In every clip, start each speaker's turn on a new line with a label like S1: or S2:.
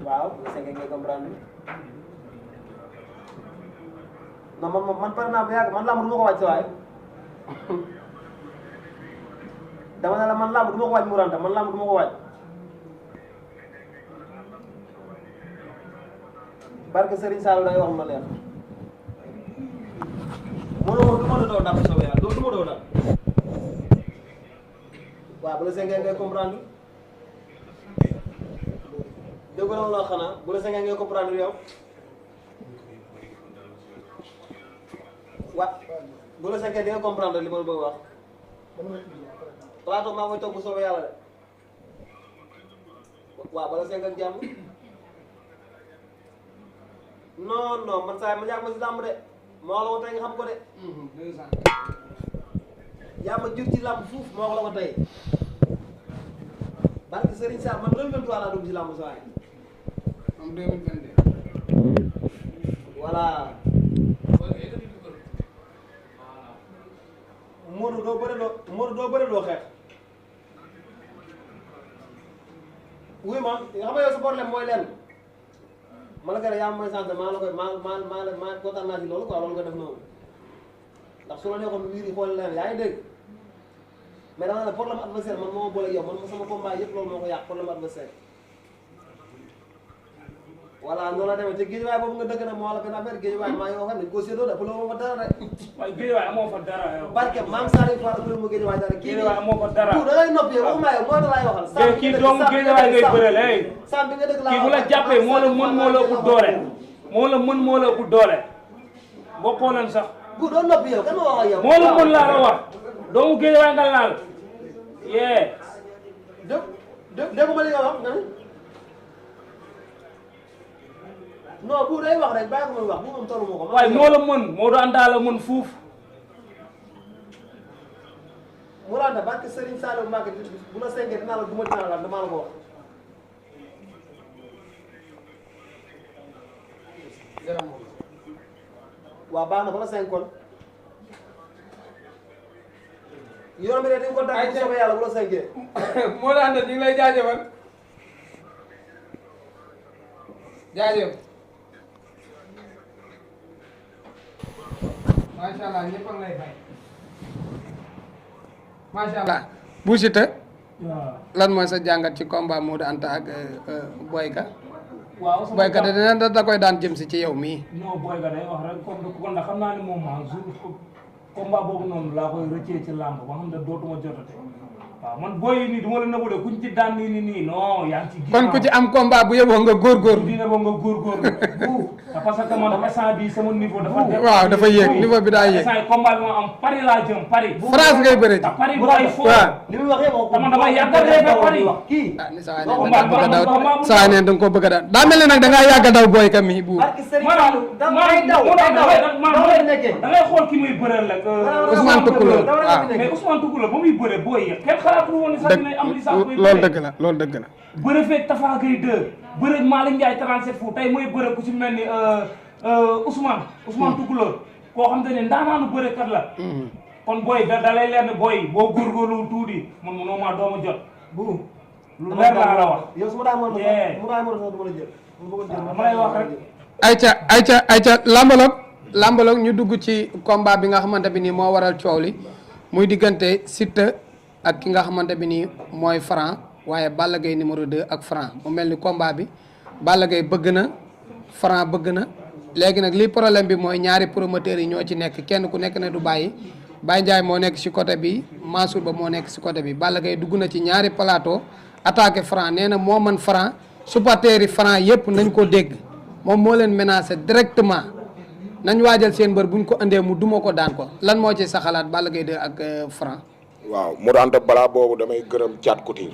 S1: waaw bu la sengee ngay comprendre non man pare naa bu yàgg man làmb du ma ko wàcc waaye dama ne la man làmb du ma ko wàcc Mouranta man làmb du ma ko wàcc barke Serigne Sall da ngay wax ma leer mënoo du ma doon daal soobee yàlla du ma doon daal waaw bu la sengee ngay comprendre dégg nga la xanaa bu la sengee ngay comprendre yow wa bu la sengee di nga comprendre li ma bëgg wax plateau maa koy toog bu soobee yàlla de waaw bala sengee ak jàmm non non man saa ma yàgg ma si làmb de moo la ko tey nga xam ko de yaa ma jur ci làmb fuuf moo la ko tey barke Serigne Sarr man 2023 laa dugg ci làmb saa yi
S2: am 2022
S1: voilà Modou doo bëre doo xeex wuy ma xam nga yow sa problème mooy lenn ma la ko yaa mooy sant maa la koy maa kontaan naa ci loolu quoi loolu nga def noonu ndax su la neexoon wiir yi xool leen yaa ngi dégg mais dama ne problème adversaire man moo ma boole yow man sama combat yëpp loolu moo ko yàq problème adversaire voilà noonu la demee te géejuwaay boobu nga dëgg na moo la benn affaire géejuwaay maa ngi wax ne ko séddoo de pour ma fa dara rek
S3: waaye géejuwaay amoo fa dara yow
S1: barke maam Saliou Fall pour ma géejuwaay dara
S3: géejuwaay amoo fa dara
S1: da ngay noppi yow waxuma yow moo tax laay waxal
S3: kii doomu géejuwaay ngay bëreel hey
S1: sam bi nga dëgg laa
S3: kii bu la jàppee moo la mën moo la ëpp doole moo la mën moo la ëpp doole bokkoo leen sax
S1: bu doon noppi yow kan ma wax ak yow
S3: moo la mën laa la wax doomu géejuwaay nga laal yee
S1: dégguma li nga wax nga ne non bu day wax rek bàyyi ko muy wax bu moom tollu moo ko
S3: waaye moo la mën moo doon àndaa la mën fuuf
S1: Mouranta barke Serigne Saliou Mbacké bu la sengee dinaa la duma dinaa la damaa la ko wax waaw baax na ba la seng kon yoon bi de dañ ko dagg bu soobee yàlla bu la sengee
S2: moo la àndal ñu ngi lay jaajëfal jaajëf macha allah ñëpp a ngi lay fay macha allah. Bou Siteu lan mooy sa jàngat ci combat Modou Anta ak Boyka.
S3: waaw
S2: Boyka da koy daan jëm si ci yow mii.
S3: non Boyka day wax rek comme kon nag xam naa ne moom jour combat boobu noonu laa koy rëccee ci làmb ba xam ne dootuma jotate waaw man booy yi nii du ma la nëbbu de kuñ ci daan nii non yaa ngi ci
S2: kon ku ci am combat bu yeboo nga góorgóorlu.
S3: dina ba nga góorgóorlu parce que man instant bi sama niveau dafa def
S2: waaw dafa yéeg niveau bi daa yéeg.
S3: instant combat bi ma am Paris laa jëm Paris
S2: France ngay bëre ji.
S3: Paris bu ay fo
S1: li muy wax yëpp
S3: dama dama yàgg a rêvé Paris
S1: kii
S2: ah ni saa neen da nga bëgg a daw saa neen da nga ko bëgg a daw daa mel ne nag da ngaa yàgg a daw Boyka mi bu.
S1: barke Serigne Saliou da ngay daw
S3: da ngay xool ki muy bëreel rek
S2: Ousmane Toucouleur waaw
S3: mais Ousmane Toucouleur ba muy bëre booy yi kenn xalaatul woon ni sax dinañ am licence buy
S2: loolu dëgg la loolu dëgg la.
S3: bëre feeg Tafa Gueye 2 bëre Malick Ndiaye 37 fu tey mooy bëre ku ci mel ni Ousmane Toucouleur koo xam te ne ndaanaanu bërekat la kon booy da lay leer ne booy boo góorgóorlu tuuti man mënoo maa dooma jot bu lu leer laa la wax
S1: yow su ma daa mën sax mu daa mën sax du ma la jël
S3: ma lay wax rek
S2: ayca lambaloog ñu dugg ci combat bi nga xamante bi nii moo waral coow li muy diggante Siteu ak ki nga xamante bi nii mooy Franc waaye Balla Gaye numéro 2 ak Franc mu mel ni combat bi Balla Gaye bëgg na Franc bëgg na léegi nag lii problème bi mooy ñaari promoteurs yi ñoo ci nekk kenn ku nekk ne du bàyyi Baye Ndiaye moo nekk ci côté bi Mansour Ba moo nekk ci côté bi Balla Gaye dugg na ci ñaari plateau attaqué Franc nee na moo man Franc supporters yi Franc yëpp nañ ko dégg moom moo leen menacé directement nañ waajal seen mbër buñ ko indee mu duma ko daan ko lan moo ci sa xalaat Balla Gaye 2 ak Franc.
S4: waaw Modou Anta balaa boobu damay gërëm Thiat Couture.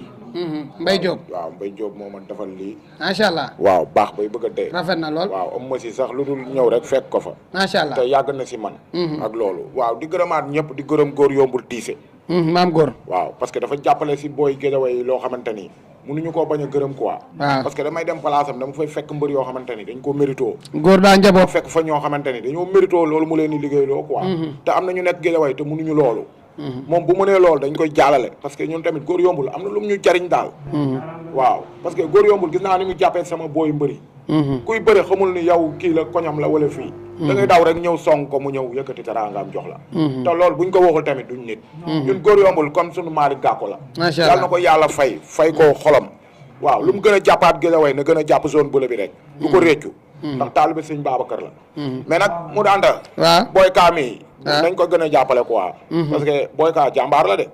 S2: Mbaye Diop.
S4: waaw Mbaye Diop moo ma defal lii.
S2: macha allah.
S4: waaw baax bay bëgg a dee.
S2: rafet na lool.
S4: waaw am ma si sax lu dul ñëw rek fekk ko fa.
S2: macha allah
S4: te yàgg na si man. ak loolu waaw di gërëmaat ñëpp di gërëm góor yombul tiise.
S2: maam góor.
S4: waaw parce que dafa jàppale si booy Guédiawaye loo xamante ni mënuñu koo bañ a gërëm quoi.
S2: waaw
S4: parce que damay dem place am dama fay fekk mbër yoo xamante ni dañ ko mérito.
S2: góor daa njaboot.
S4: fekk fa ñoo xamante ni dañoo mérito loolu mu leen di liggéeyloo quoi. te am na ñu nekk Guédiawaye te mënuñu loolu. moom bu mënee loolu dañ koy jàllale parce que ñun tamit góor yombul am na lu mu ñu jariñ daal waaw parce que góor yombul gis naa ni mu jàppee sama booy mbëri kuy bëre xamul ni yow kii la koñam la wala fii da ngay daw rek ñëw song ko mu ñëw yëkkati teraangaam jox la te loolu buñ ko waxul tamit duñ nit ñun góor yombul comme suñu Malick Gakou la yàlla na ko yàlla fay ko xolam waaw lu mu gën a jàppaat Guédiawaye na gën a jàpp zone bu la bi rek du ko réccu ndax taalibe sëñ Babacar la mais nag mu daanta booy kaa mi nañ ko gën a jàppale quoi parce que booy kaa jàmbaar la de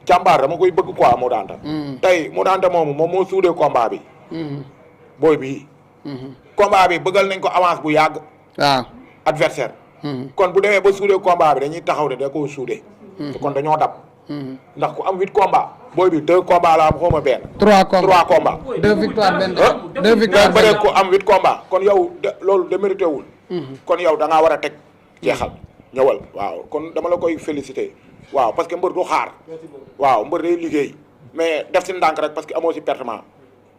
S4: jàmbaar dama koy bëgg quoi mu daanta tey mu daanta moom moo suudee combat bi booy bi combat bi bëggal nañ ko avance bu yàgg waaw adversaire kon bu demee ba suudee combat bi dañuy taxaw de da koo suudee kon dañoo dab ndax ku am 8 combats booy bi 2 combats la am xaw ma benn 3 combats
S2: 2 victoires benn 2 victoires
S4: bëre ko am 8 combats kon yow loolu démérité wul kon yow da ngaa war a teg jeexal ñëwal waaw kon dama la koy féliciter waaw parce que mbër du xaar waaw mbër day liggéey mais def si ndànk rek parce que amoo si pertement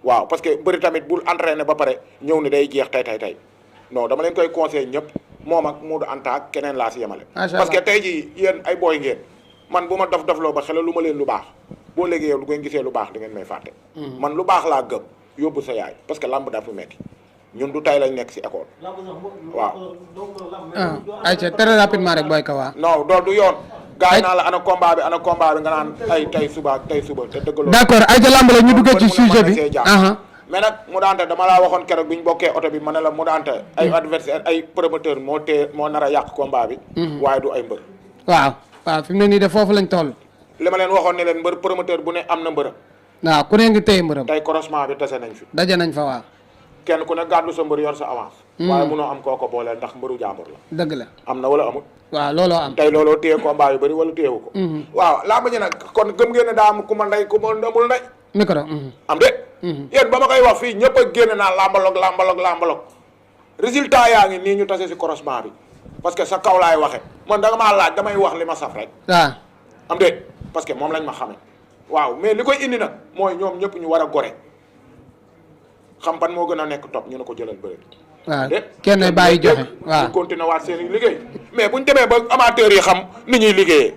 S4: waaw parce que mbëri tamit bul entraîné ba pare ñëw ni day jeex tey non dama leen koy conseiller ñëpp moom ak Modou Anta ak keneen laa si yemale parce que tey jii yéen ay booy ngeen man bu ma dof-dofloo ba xelal lu ma leen lu baax boo léegi yow lu ngeen gisee lu baax da ngeen may fàtte man lu baax laa gëm yóbbu sa yaay parce que lamb dafa metti ñun du tay lañ nekk si école waaw
S2: ayca très rapidement rek booy Kawa
S4: non dool du yoon gars yi naa la ana combat bi nga naan ay tey suba te dëggaloo
S2: d'accord ayca lamb la ñu duggee ci sujet bi
S4: mais nag mu daante dama laa waxoon keroog bi ñu bokkee oto bi ma ne la mu daante ay adversaire ay promoteur moo nar a yàq combat bi waaye du ay mbër
S2: waaw fi mu ne nii de foofu lañ toll
S4: li ma leen waxoon ne leen mbër promoteur bu ne am na mbërëm
S2: waaw ku ne ngi téye mbërëm
S4: tey croisement bi tase nañ fi
S2: daje nañ fa waaw
S4: kenn ku ne gàddu sa mbër yor sa avance waaye munoo am kooko booleel ndax mbëru jàmbur la
S2: dëgg la
S4: am na wala amul
S2: waaw looloo am
S4: tey looloo téye combat yu bëri wala téyewu ko waaw laa bañu nag kon gëm ngeen ne daa am ku ma ndey ku ma amul ndey
S2: micro
S4: am de yéen ba ma koy wax fii ñëpp a génne naa lambalog résultat yaa ngi nii ñu tase si croisement bi parce que sa kaw laay waxe man da nga maa laaj damay wax li ma saf rek
S2: waaw
S4: am de parce que moom lañ ma xame waaw mais li koy indi nag mooy ñoom ñëpp ñu war a gore xam ban moo gën a nekk top ñu ne ko jëlal bëri
S2: waaw kenn bàyyi joxe waaw
S4: ñu continuer waat seen liggéey mais buñ demee ba amateurs yi xam ni ñuy liggéeyee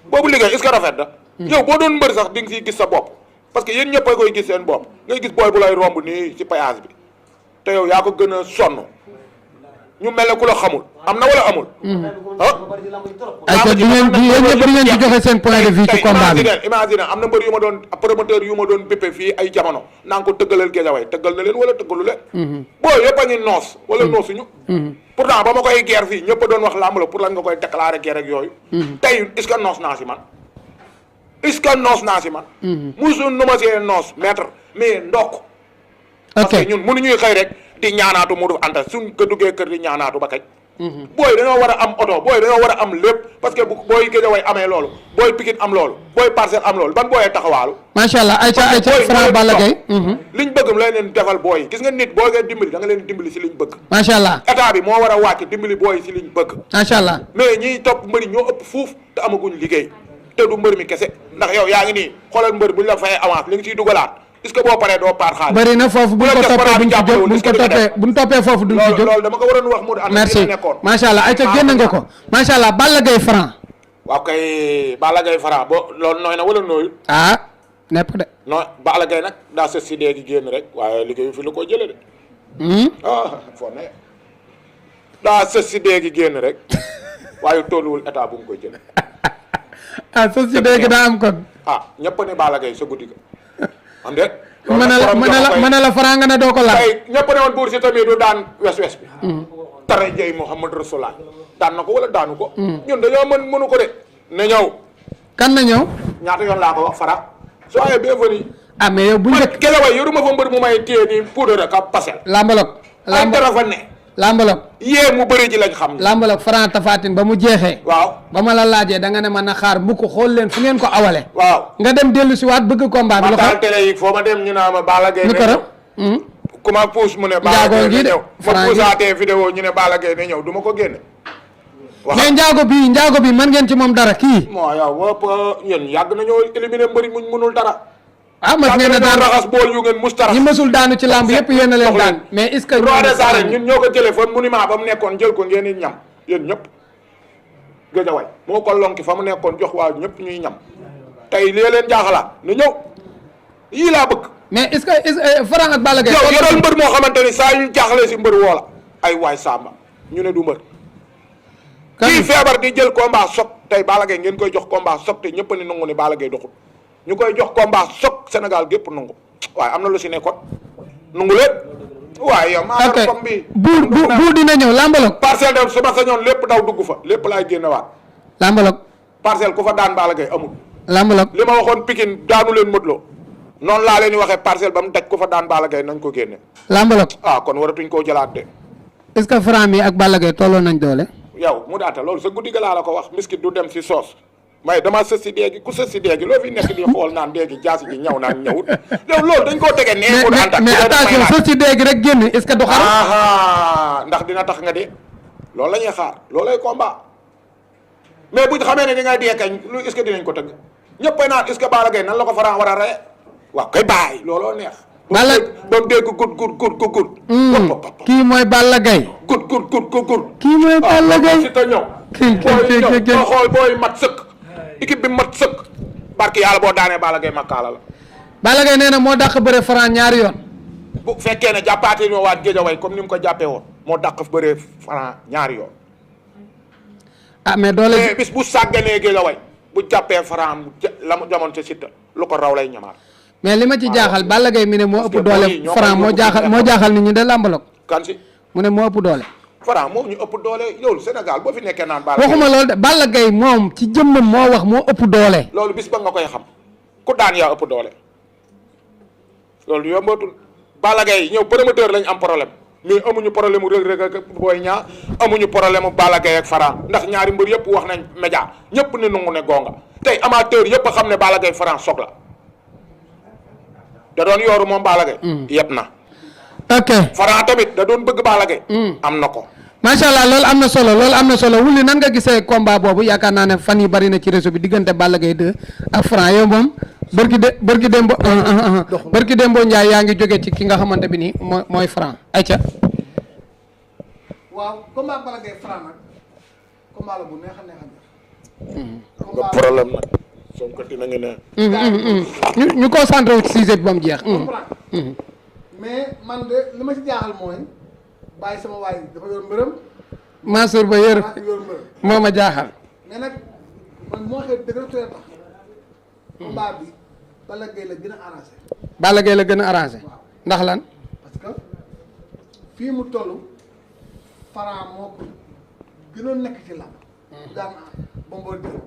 S4: boobu liggéey est-ce que rafet na yow boo doon mbër sax di nga siy gis sa bopp parce que yéen ñëpp a koy gis seen bopp ngay gis booy bu lay romb nii ci péage bi te yow yaa ko gën a sonn ñu mel ne ku la xamul am na wala amul
S2: ayca di ngeen ci joxe seen point de vue ci combat bi
S4: imagine am na mbër yu ma doon promoteur yu ma doon béppe fii ay jamono naa ngi ko tëggalal Guédiawaye tëggal na leen wala tëggalu leen boo yëpp a ngi noos wala noosuñu pourtant ba ma koy guerre fii ñëpp a doon wax làmb la pour lan nga koy déclarer guerre ak yooyu tey est-ce que noos naa si man est-ce que noos naa si man musu nu ma see noos maître mais ndokk parce que ñun mënuñuy xëy rek di ñaanaatu Modou Anta suñ ko duggee kër di ñaanaatu ba kañ booy dañoo war a am oto booy dañoo war a am lépp parce que bu booy Guédiawaye amee loolu booy Pikine am loolu booy Parcelles am loolu ban booyee taxawaalu
S2: macha allah ayca Franc Balla Gaye
S4: liñ bëgg lay leen defal booy gis nga nit boo ngeen dimbali da nga leen dimbali si liñ bëgg
S2: macha allah
S4: état bi moo war a wàcc dimbali booy si liñ bëgg
S2: macha allah
S4: mais ñiy topp mbëri ñoo ëpp fuuf te amaguñ liggéey te du mbër mi kese ndax yow yaa ngi nii xoolal mbër buñ la fayee avance li nga ciy dugalaat est-ce que boo paree doo paar xaalis
S2: bëri na foofu buñ ko toppee duñ ci jóg buñ toppee foofu duñ ci jóg
S4: loolu dama ko waroon wax mu
S2: merci macha allah ayca génn nga ko macha allah Balla Gaye Franc
S4: waaw kay Balla Gaye Franc bo loolu nooy na wala nooyu
S2: nepp de
S4: non Balla Gaye nag daa sës si dee gi génn rek waaye liggéeyu fi lu ko jële de foo ne daa sës si dee gi génn rek waaye tolluwul état bu mu koy jële
S2: sës si dee gi daa am kon
S4: ñëpp ne Balla Gaye sa guddi ga am de
S2: mën na la Franc nga ne doo ko laal
S4: tey ñëpp ne woon buur si tamit du daan wes bi tara jëy Muhammad Rasulullah daan na ko wala daanu ko ñun dañoo mënu ko de na ñëw
S2: kan na ñëw
S4: ñaata yoon laa ko wax Fara soyez bienvenue
S2: mais yow bu njëkk
S4: Guédiawaye yoruma fa mbër mu may téye nii poudre rek ab pasel
S2: lambalog
S4: ay dara fa ne
S2: lambalog
S4: yée mu bëri ji lañ xam
S2: lambalog Franc Tapha Tine ba mu jeexee
S4: waaw
S2: ba ma la laajee da nga ne man na xaar bu ko xool leen fu ngeen ko awale
S4: waaw
S2: nga dem dellu si waat bëgg combat bi
S4: ma taal télé yi foo ma dem ñu naa ma Balla Gaye ne ñëw ku ma puus mu ne Balla Gaye ne ñëw ma puusaatee vidéo ñu ne Balla Gaye ne ñëw du ma ko génne
S2: mais njaago bi mën ngeen ci moom dara kii
S4: moo yow wop yéen yàgg nañoo éliminer mbëri muñ mënul dara
S2: mas ngeen a daan
S4: raxas bool yu ngeen mustara
S2: ñi mësul daanu ci lamb yëpp yéen a leen daan mais est-ce que
S4: roi des arènes ñun ñoo ko jëlee fan monument ba mu nekkoon jël ko ngeen di ñam yéen ñëpp Géejawaay moo ko lonki fa mu nekkoon jox waa ñëpp ñuy ñam tey lii leen jaaxalaat na ñëw yii laa bëgg.
S2: mais est-ce que Franc ak Balla Gaye.
S4: yow yoral mbër moo xamante ni saa yu jaaxlee si mbër woo la ay waay Samba ñu ne du mbër. kii feebar di jël combat soog tey Balla Gaye ngeen koy jox combat soog te ñëpp ni nangu ni Balla Gaye doxul ñu koy jox combat soog Sénégal gépp nangu waaye am na lu si nekkoon nangu leen. waaye yow maa ngi comme bi
S2: bu dina ñëw lambalog.
S4: parcelle de su ma sañoon lépp daw dugg fa lépp laay génnewaat.
S2: lambalog.
S4: parcelle ku fa daan Balla Gaye amul.
S2: lambalog
S4: li ma waxoon Pikine daanu leen Modou Lo noonu laa leen di waxee parcelle ba mu daj ku fa daan Balla Gaye nañ ko génne.
S2: lambalog.
S4: kon waratuñ koo jëlaat de.
S2: est-ce que Franc mi ak Balla Gaye tolloo nañ doole.
S4: yow mu daata loolu sa guddi ga laa la ko wax miskit du dem si soos. may dama sës si déegi ku sës si déegi loo fi nekk di xool naan déegi jaasi ji ñëw naan ñëwut yow loolu dañ koo tege nee ko ànd ak
S2: mais attention sës si déegi rek génn est-ce que du xaru
S4: ndax dina tax nga de loolu la ñuy xaar loolay combat mais buñ xamee ne di nga dee kañ lu est-ce que dinañ ko tëgg ñëppay naan est-ce que Balla Gaye nan la ko Franc war a reye waaw koy bàyyi looloo neex
S2: Balla
S4: ba mu dégg gut
S2: kii mooy Balla Gaye
S4: gut
S2: kii mooy Balla Gaye
S4: si ta ñëw boo xool booy mat sëkk équipe bi mat sëkk barki yàlla boo daanee Balla Gaye makkaala la.
S2: Balla Gaye nee na moo dàq bëre Franc ñaari yoon.
S4: bu fekkee ne jàppaatee ñoo waat Géejawaay comme ni mu ko jàppee woon moo dàq bëre Franc ñaari yoon.
S2: mais doole
S4: mais bis bu sàgganee Géejawaay bu jàppee Franc la mu jamono ca Siteu lu ko raw lay ñamaat.
S2: mais li ma ci jaaxal Balla Gaye mi ne moo ëpp doole Franc moo jaaxal nit ñi de làmbalog.
S4: kan si
S2: mu ne moo ëpp doole.
S4: Franc moom ñu ëpp doole yow Sénégal boo fi nekkee naan.
S2: waxuma loolu de Balla Gaye moom ci jëmmam moo wax moo ëpp doole.
S4: loolu bis ba nga koy xam ku daan yaa ëpp doole loolu yombatul Balla Gaye ñëw promoteur lañ am problème mais amuñu problème mu Reug Reug ak Boy Niang amuñu problème mu Balla Gaye ak Franc ndax ñaari mbër yëpp wax nañ média ñëpp ne nangu ne gonga tey amateur yëpp a xam ne Balla Gaye Franc soog la da doon yooru moom Balla Gaye. yëpp na.
S2: ok
S4: Franc tamit da doon bëgg Balla Gaye. am na ko.
S2: macha allah loolu am na solo wulli nan nga gisee combat boobu yaakaar naa ne fan yi bari na ci réseau bi diggante Balla Gaye 2 ak Franc yow moom bërki démbo Ndiaye yaa ngi jóge ci ki nga xamante bi nii mooy Franc ayca.
S5: waaw combat Balla Gaye Franc nag combat la bu neex a neex a neex.
S4: nga problème nag soo ko dinañu ne.
S2: ñu concentré wu ci sujet bi ba mu jeex.
S5: mais man de li ma ci jaaxal mooy bàyyi sama waay dafa yor mbërëm.
S2: Mansour ba yor moo ma jaaxal.
S5: mais nag man moo xew dëgg la tax combat bi Balla Gaye la gën a arrangé.
S2: Balla Gaye la gën a arrangé. ndax lan.
S5: parce que fii mu toll Franc moo ko gënoon nekk ci làmb. daan Bombardier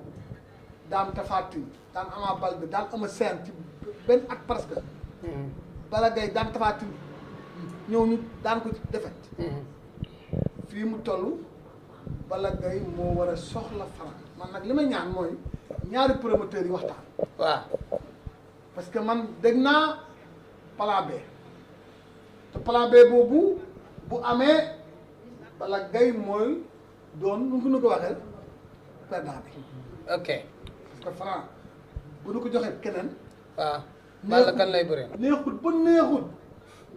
S5: daan Tapha Tine daan Ama Baldé daan Eumeu Sène ci benn at presque. Balla Gaye daan Tapha Tine ñëw ñu daan ko ci défaite. fii mu toll Balla Gaye moo war a soxla Franc man nag li ma ñaan mooy ñaari promoteurs yi waxtaan.
S2: waaw.
S5: parce que man dégg naa plan B te plan B boobu bu amee Balla Gaye mooy doon nu ko waxee perdant bi.
S2: ok.
S5: parce que Franc bu nu ko joxee keneen.
S2: waaw. Balla kan lay bëree.
S5: neexut ba neexut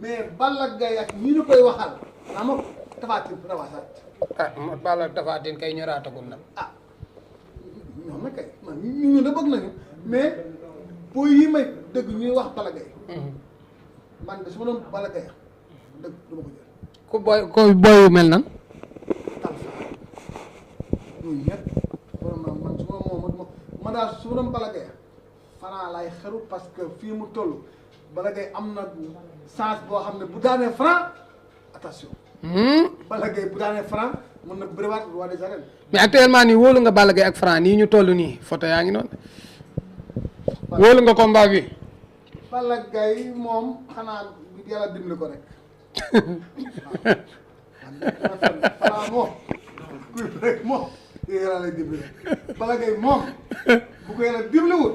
S5: mais Balla Gaye ak ñi ñu koy waxal naa ma Tapha Tine rawasaat.
S2: Balla Tapha Tine kay ñoraatagul na.
S5: ñoom nag kay man ñu da bëgg nañu mais boo yi may dëgg ñuy wax Balla Gaye man de su ma doon Balla Gaye dëgg du ma ko jël.
S2: ku booyu mel nan.
S5: ñooñu ñëpp vraiment man su ma moom man daal su ma doon Balla Gaye Franc laay xeru parce que fii mu toll Balla Gaye am na chance boo xam ne bu daanee Franc attention. Balla Gaye bu daanee Franc mën na bëriwaat roi des arènes.
S2: mais actuellement nii wóolu nga Balla Gaye ak Franc nii ñu toll nii photo yaa ngi noonu. wóolu nga combat bi.
S5: Balla Gaye moom xanaa yàlla dimbali ko rek. waaw moom kuy rek moom yàlla lay dimbali Balla Gaye moom bu ko yàlla dimbaliwul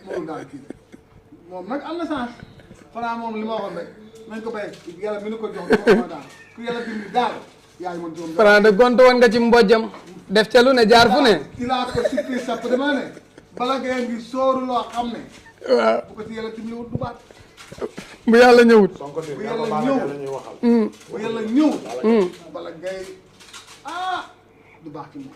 S5: moom daal kii moom nag am na chance Franc moom li ma waxoon rek nañ ko bay yàlla mi nu ko jox ma daal ku yàlla dimbali daal yaay mën doon
S2: Franc de gontu woon nga ci mbojjam def ca lu ne jaar fu ne.
S5: ci laa ko surprise sax dama ne Balla Gaye ngi sóoru loo xam ne
S2: waaw
S5: bu ko ci yàlla dimbaliwul du baat
S2: bu yàlla ñëwut.
S5: bu yàlla ñëw bu yàlla ñëw Balla Gaye du baax ci moom.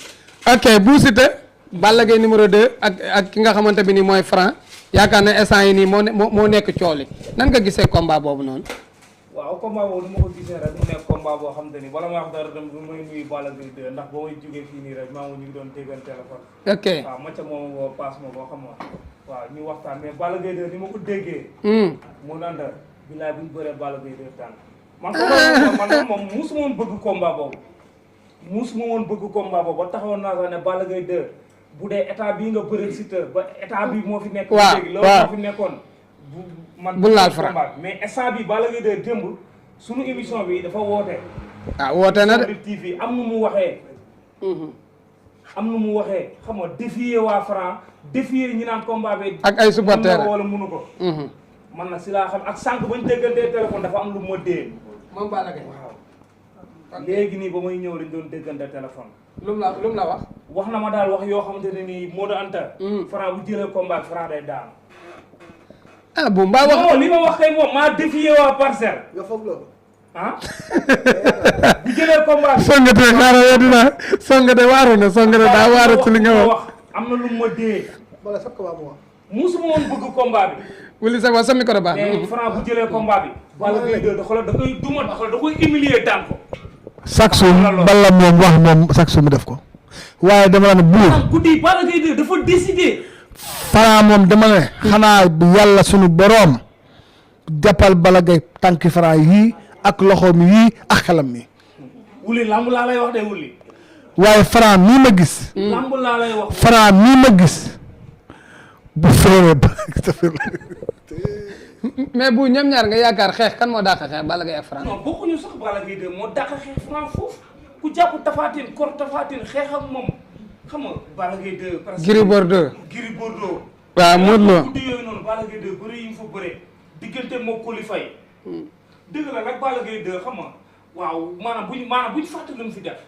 S2: ok Bou Siteu Balla Gaye numéro 2 ak ki nga xamante bi ni mooy Franc yaakaar na instant yi nii moo nekk coow li nan nga gisee combat boobu noonu.
S3: waaw combat boobu ni ma ko gisee rek mu nekk combat boo xam te ni bala ma wax dara dem du may nuyu Balla Gaye 2 ndax ba may jógee fii nii rek maa ngi ñu ngi doon déggal téléphone.
S2: ok
S3: waaw ma ca moom woo paas ma boo xam nga waaw ñu waxtaan mais Balla Gaye 2 ni ma ko déggee. mu nanda bilaay bu ñu bëree Balla Gaye 2 tànn. man moom musuma woon bëgg combat boobu. musuma woon bëgg combat boobu ba taxawoon naa sax ne Balla Gaye 2 bu dee état bii nga bëri Siteu ba état bi moo fi nekk.
S2: waaw
S3: léegi loolu moo fi nekkoon.
S2: bu laal Franc
S3: mais instant bi Balla Gaye 2 démb suñu émission bi dafa woote.
S2: woote na de
S3: TV am nu mu waxee. am nu mu waxee xam nga défier waa Franc défier ñi naan combat bi.
S2: ak ay supporters
S3: wala munu ko. man nag si laa xam ak sànq bañ déggantee téléphone dafa am lu ma dee.
S2: moom Balla Gaye
S3: waaw léegi nii ba may ñëw lañ doon déggante téléphone.
S2: lu mu la wax.
S3: wax na ma daal wax yoo xamante ne nii Modou Anta. Franc bu jëlee combat Franc day daanu.
S2: bu mbaa wax
S3: non li ma wax kay moom maa défier waa Parcelles.
S5: nga foog loolu.
S3: ah bu jëlee combat bi.
S2: Songate xaaral yow Songate waaru na Songate daa waaru ci li nga wax.
S3: am na lu ma dee.
S5: wala sax combat mu wax.
S3: musuma woon bëgg combat bi.
S2: wuli sa sa micro baax.
S3: mais Franc bu jëlee combat bi. Balla Gaye 2 da koy duma da koy humilier daan ko.
S6: chaque jour Balla moom wax moom chaque jour mu def ko waaye dama ne buur
S3: guddi Balla Gaye 2 dafa décider.
S6: Franc moom dama ne xanaa yàlla sunu boroom jàppal Balla Gaye tànki Franc yii ak loxoom yii ak xelam mi
S3: wuli lamb laa lay wax de wuli.
S6: waaye Franc mii ma gis.
S3: lamb laa lay wax.
S6: Franc mii ma gis bu feeree ba
S2: mais bu ñoom ñaar nga yaakaar xeex kan moo dàq xeex Balla Gaye ak Franc.
S3: non bokkuñu sax Balla Gaye 2 moo dàq xeex Franc foofu ku jàpp Tafatine kor Tafatine xeex ak moom xam nga Balla Gaye 2. parce que
S2: Gris Bordeaux.
S3: Gris Bordeaux.
S2: waaw Modou Lo.
S3: guddi yooyu noonu Balla Gaye 2 bëri yi mu fa bëree diggante moo Coly Faye. dëgg la nag Balla Gaye 2 xam nga waaw maanaam bu ñu fàtte lu mu fi def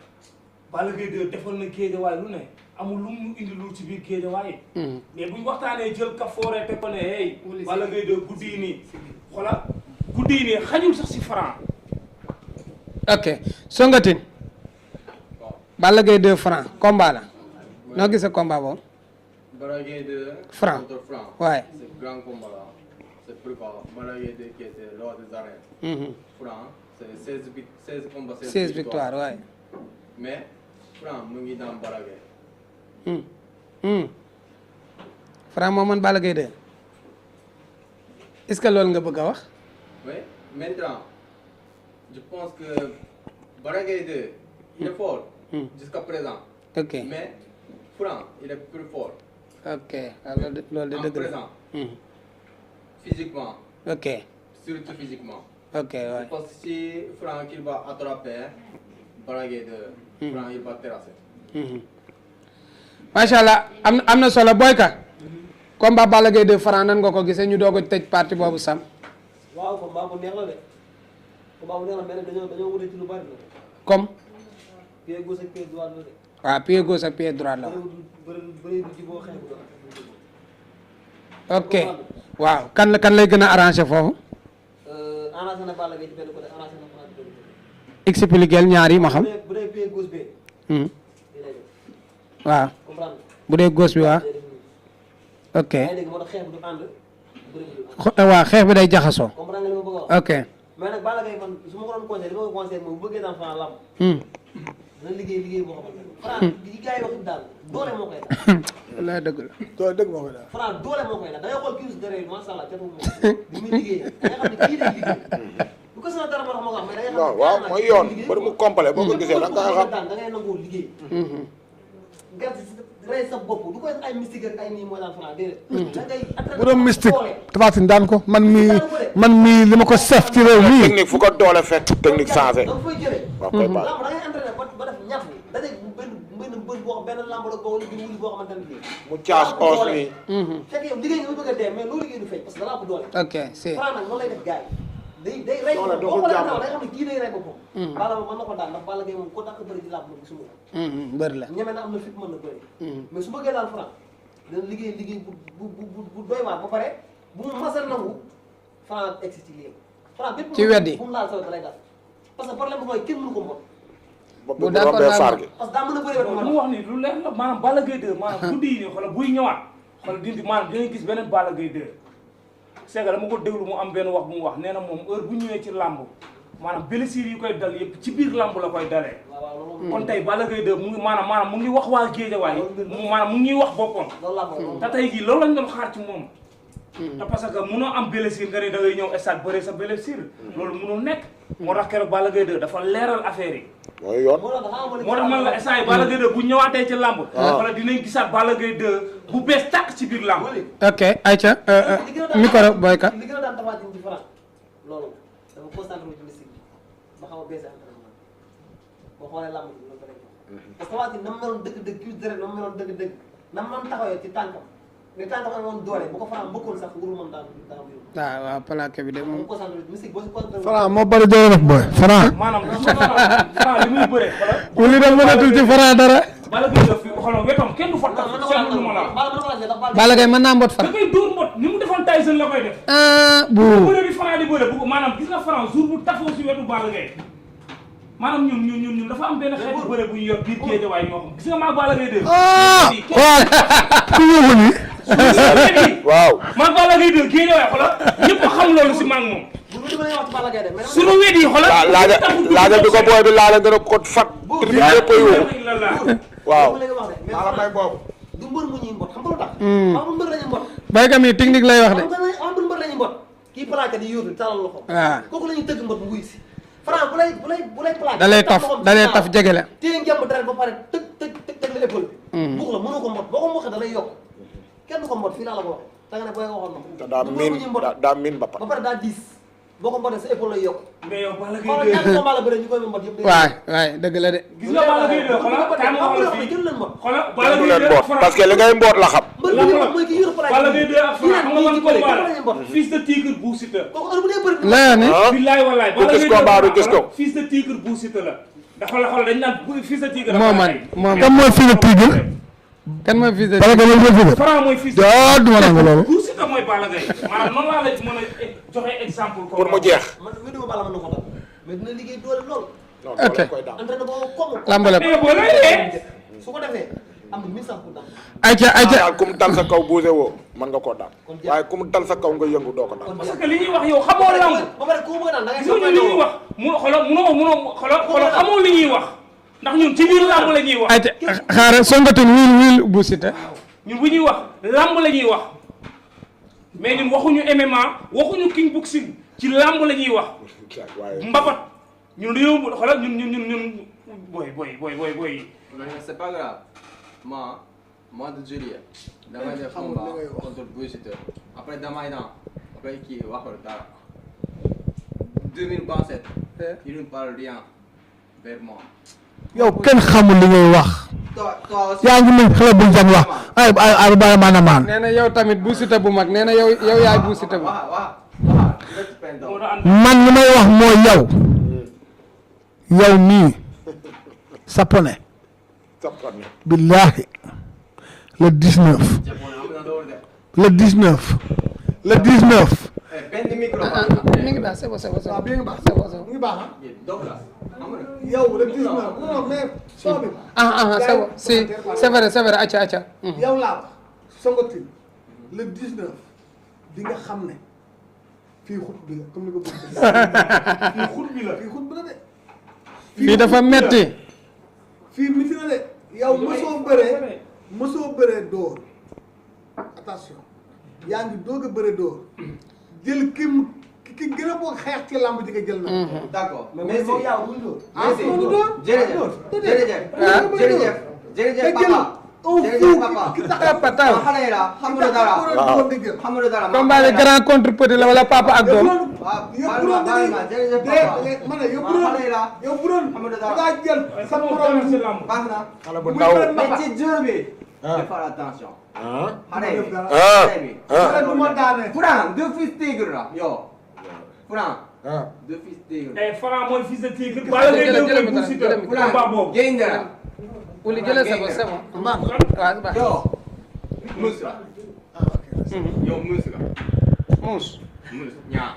S3: Balla Gaye 2 defal na Géejawaay lu ne amul lu mu indi lu ci biir Géejawaay. mais bu ñu waxtaanee jël ka fooree te ko ne hey Balla Gaye 2 guddi yi nii xoolal guddi yi nii xajul sax si Franc.
S2: ok Songatine. Balla Gaye 2 Franc combat la noo gisee combat boobu.
S7: Balla Gaye 2
S2: Franc
S7: contre Franc.
S2: waaye.
S7: C'est grand combat là. C'est plus fort. Balla Gaye 2 qui était roi des arènes. Franc, c'est 16 combats,
S2: 16 victoires waaye.
S7: Mais Franc mu ngi daan Balla Gaye.
S2: Franc moo mën Balla Gaye 2 est-ce que loolu nga bëgg a wax.
S7: Oui, maintenant, je pense que Balla Gaye 2 il est fort jusqu'à présent.
S2: ok
S7: Mais Franc, il est plus fort.
S2: ok loolu de
S7: En
S2: dëgg la.
S7: présent. Physiquement,
S2: ok
S7: surtout physiquement.
S2: ok waay.
S7: Parce que si Franc il va attraper Balla Gaye 2, Franc il va terrasser.
S2: macha allah am na solo boyka combat Balla Gaye 2 Franc nan nga ko gisee ñu doog a tëj parti boobu sam.
S1: waaw combat bu neex la de combat bu neex la mais nag dañoo wute ci lu bari la.
S2: comme.
S1: pied gauche ak pied droit la de.
S2: waaw pied gauche ak pied droit la waaw.
S1: bëri du ci boo xeex bu
S2: ok waaw kan lay gën a arrangé foofu.
S1: arrangé na Balla Gaye ci benn côté arrangé na Franc ci benn côté.
S2: expliquer ñaar yi ma xam.
S1: bu dee pied gauche bee.
S2: Hmm.
S1: di lay def
S2: waaw
S1: comprendre
S2: bu dee gauche bi waaw.
S1: day def nii.
S2: ok
S1: yaa ngi dégg moo tax xeex bi du ànd bëri bi du ànd.
S2: waaw xeex bi day jaxasoo.
S1: comprendre nga li ma bëgg a wax.
S2: ok.
S1: mais nag Balla Gaye man su ma ko doon conseillé li ma ko conseillé mooy bu bëggee daan Franc lamb
S2: Hmm.
S1: dana liggéey boo xamante ne Franc li gars yi wax daal doole moo koy daal.
S2: wallaay dëgg la.
S5: doole dëgg moo koy daal.
S1: Franc doole moo koy daal da ngay xool kii su dara yi macha allah jotul moom bi muy liggéey da ngay xam ne kii day liggéey bu ko sama dara moo tax ma ko wax mais da ngay xam ne
S4: waaw mooy yoon bari mu complet boo ko gisee da nga xam.
S1: da ngay nangoo liggéey gerte rey sa bopp du koy ay mystique ak ay nii mooy daan Franc déedéet da ngay
S6: bu doon mystique Tafatine daan ko man mii li ma ko sef ci réew mii.
S4: technique fu ko doole fekk technique changé.
S1: da nga fay jëlee
S4: waaw koy baax.
S1: lamb da ngay entraîné ba def ñax bi da ngay benn bës boo xam benn lamb la ko wala bi wuli boo xamante ne bii
S4: mu caas os nii.
S1: fekk yow liggéey nga bëgg a dee mais loolu liggéey du feeñ parce que dalaa ko doole
S2: ok si.
S1: Franc nag noonu lay def gars yi day rey
S4: Doole doo
S1: boo
S4: ko
S1: xoolee
S4: jàpp.
S1: Franc day xam ne kii day rey boppam Balla moom mën na ko daan ndax Balla Gaye moom ko dàq bëri ci làmb moom gisuma ko
S2: bëri la.
S1: ñeme na am na fit mën na bëri mais su bëggee daal Franc dana liggéey bu doy waar ba pare bu mu masal nangu Franc egsi ci lii Franc bépp
S2: ci weddi.
S1: bu mu laal saw da lay dal parce que problème bi mooy kenn mënu ko mbot
S2: bu d'accord naa
S4: faar gi.
S1: parce que daa mën a bëri
S3: lu mu wax nii lu leer la maanaam Balla Gaye 2 maanaam guddi yi nii xoolal buy ñëwaat xoolal dindi maanaam dinañ gis beneen Balla Gaye 2 c'est que dama ko déglu mu am benn wax bu mu wax nee na moom heure bu ñëwee ci làmb maanaam blessure yi koy dal yëpp ci biir làmb la koy dalee kon tey Balla Gaye 2 mu ngi maanaam mu ngi wax waa Géejawaay maanaam mu ngi wax boppam te tey jii loolu lañ doon xaar ci moom te parce que munoo am blessure nga ne da ngay ñëw stade bëre sa blessure loolu munul nekk moo tax keroog Balla Gaye 2 dafa leeral affaire yi
S4: mooy yoon.
S1: moo tax
S3: man la instant yi Balla Gaye 2 bu ñëwaatee ci làmb wala dinañ gisaat Balla Gaye 2 bu bees tàkk ci biir làmb
S2: ok ayca micro boykat
S1: li gën a daan Tapha Tine ci Franc loolu dafa concentré ci mystique bi ba xaw a baissé entraînement boo xoolee làmb bi loolu parce que Tapha Tine na mu meloon dëgg-dëgg cuisse deret na mu meloon dëgg-dëgg na mu doon taxawee ci tànkam mais tànkam amoon doole bu ko Franc mbëkkoon sax wuru mën daan
S2: waaw plaqué bi de moom
S1: concentré mystique boo si concentré
S6: Franc moo bëri doole nag booy Franc.
S3: maanaam Franc li muy bëree xoolal
S2: wuli dem mënatul ci Franc dara
S3: Balla Gaye 2 fii xoolal wetam kenn du fa tax seetlu lu ma la
S2: Balla Gaye mën naa mbot
S3: da
S2: Franc
S3: koy dóor mbot ni mu defoon Tyson la koy def
S2: bu
S3: bëre bi Franc di bëre bu ko maanaam gis nga Franc jour bu tafoo si wetu Balla Gaye maanaam ñun dafa am benn xeetu bëre bu ñu yor biir Géejawaay ñoo xam gis nga maa Balla Gaye 2
S6: waaw ku yóbbu ni
S4: waaw.
S3: maa Balla Gaye 2 Géejawaay xoolal ñëpp xam loolu si maa ngi moom suñu wet yi xoolal
S4: laajal bi ko booy bi laajal nga ne ko fat. tribune yëpp a yóbbu. waaw.
S1: maa la may boobu du mbër mu ñuy mbot xam nga lu tax xam mbër la ñuy mbot
S2: baykat mi technique lay wax de
S1: xam mbër la ñuy mbot kii plaqué di yóotu talal loxo
S2: waaw
S1: kooku la ñuy tëgg mbot mu wuy si Franc bu lay plaqué
S2: da lay taf jege la
S1: téye ngemb deret ba pare tëg la épaule bi buux la mënoo ko mbot boo ko mboxee da lay yokk kenn du ko mbot fii laa la ko waxee da nga ne booy nga waxoon
S4: te
S1: na
S4: daa miin ba
S1: ba pare daa diis boo ko mbotee sa épaule lay yokk
S3: mais yow Balla
S1: xoolal
S3: Gaye 2
S1: ñaata combat la bëre ñu koy mbot yëpp
S2: waay dëgg la de
S3: gis nga Balla Gaye 2 xoolal kaay ma wax la fii
S1: gën leen mbot
S3: xoolal
S4: du
S3: Balla Gaye
S4: leen
S3: 2
S4: mboot parce que li ngay mboot la xam.
S1: mbër bi ñu mooy ki yor plaqué
S3: Balla Gaye 2 ak Franc xam nga man
S1: ci bëre
S3: combat
S1: la ñuy mbot
S3: la fils de tigre Bou Siteu
S1: kooku heure bu dee bëri
S2: la ne
S3: billaay wallaay
S4: ku gis combat du gis ko.
S3: fils de tigre Bou Siteu la da xoolal dañ naan fils de tigre
S2: moo man
S6: kan mooy fii la tigre
S2: kan mooy fils de
S6: Balla Gaye mooy tigre
S3: Franc mooy fils de
S6: daa du ma nangu loolu
S3: Bou Siteu mooy Balla Gaye maanaam noonu laa la mën a joxe exemple
S4: pour mu jeex.
S1: man mi duma Balla mën na ko dal mais dina liggéey doole lool
S4: non
S2: Ok.
S4: loolu koy daan.
S1: entraîné boo komm
S2: lambale
S3: mais boo loolee
S1: su ko defee am na 1100 pour daan
S2: ayca
S4: daal ku mu dal sa kaw bougé woo mën nga koo daan waaye ku mu dal sa kaw nga yëngu doo ko daan.
S3: parce que li ñuy wax yow xamoo lamb
S1: ba pare ku bëgg daan da ngay
S3: gis nga li ñuy wax mu xoolal munoo xoolal xamoo li ñuy wax ndax ñun ci biir lamb la ñuy wax
S2: ayca xaaral songatin wiil Bou Siteu
S3: ñun bu ñuy wax lamb la ñuy wax mais ñun waxuñu MMA waxuñu king boxing ci lamb la ñuy wax
S4: waaye
S3: mbapat ñun dañoo xoolal ñun boy
S7: C'est pas grave. Moi de juillet, damay def combat contre Bou Siteu. Après damay daan. Après kii waxul dara. 2027, il ne parle rien vers moi.
S6: yow kenn xamul li ngay wax
S7: Toi aussi.
S6: yaa ngi mën xale bu jàng wax ay bàyyi maanaam maan
S2: nee na yow tamit Bou Siteu bu mag nee na yow yaay Bou Siteu bu
S6: man li may wax mooy yow mii sapone
S4: sapone.
S6: billaahi le 19 le 19 le 19
S7: benn micro.
S2: mi ngi baax c'est bon c'est bon
S5: waaw bi nga baax mu ngi baax ah
S7: Donc là,
S5: yow le 19 non mais soo bi
S2: c'est bon si c'est vrai acca
S5: yow laa wax Songotin le 19 di nga xam ne fii xut bi la comme ni ko bëgg fii xut bi la de
S2: fii dafa metti
S5: fii miti na de yow mosoo bëree dóor attention yaa ngi doog a bëree dóor jël ki gën a bokk xeex ci làmb ji nga jël na
S7: d'accord.
S1: mais moom yaa wuñ dóor
S7: Merci.
S5: mu dóor
S7: Jërëjëf papa. Jërëjëf papa.
S2: patal
S7: Xale yi la xamul dara. Xamul dara.
S2: combat de grand contre petit la wala papa ak doom
S7: Waaw, baal ma jërëjëf papa.
S5: ma ne yow bu
S7: Xale yi la.
S5: yow bu doon
S7: Xamul
S5: da
S7: dara.
S5: ngaa jël sa morom
S3: ci lamb
S7: Baax na.
S4: xale bu ndaw.
S7: Mais ci jeu bi. Defal attention.
S4: ah
S7: Xale yi.
S4: ah
S7: Xale bi.
S5: xale du ma daane
S7: Franc, deux fils tigre la. Yo. Franc,
S4: ah.
S7: deux fils tigre.
S3: eh Franc mooy fils de tigre Balla Gaye 2 mooy Bou Siteu combat boobu
S7: Gaynde la.
S2: uli jëlee sa bopp c'est bon waaw baax
S7: Yo. Mus la. Yo mus la.
S2: muus
S7: Mus ñaar.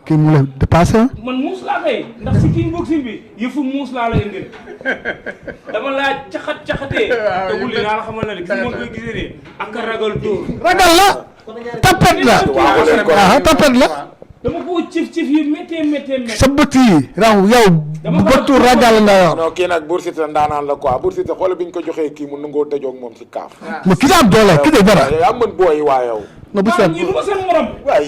S6: kii mu la dépassé ah.
S3: man muus laa kay ndax si kickboxing bi yëfu muus laa la indil dama laa caxatee te wulli naa la xamal na de gis nga koy gisee nii ak ragal dóor
S6: ragal la tapet la tapet la
S3: dama ko cif yi méttee
S6: sa bët yi raw yow bëtu ragal nga yor
S4: non kii nag Bour Siteu ndaanaan la quoi Bour Siteu xoolal bi ñu ko joxee kii mu nangoo tëjoog moom si kaaf
S6: mais ki am doole ki de dara
S4: yaa mën booy waa yow
S6: na bu seet
S3: ñi du ma seen morom
S4: waaye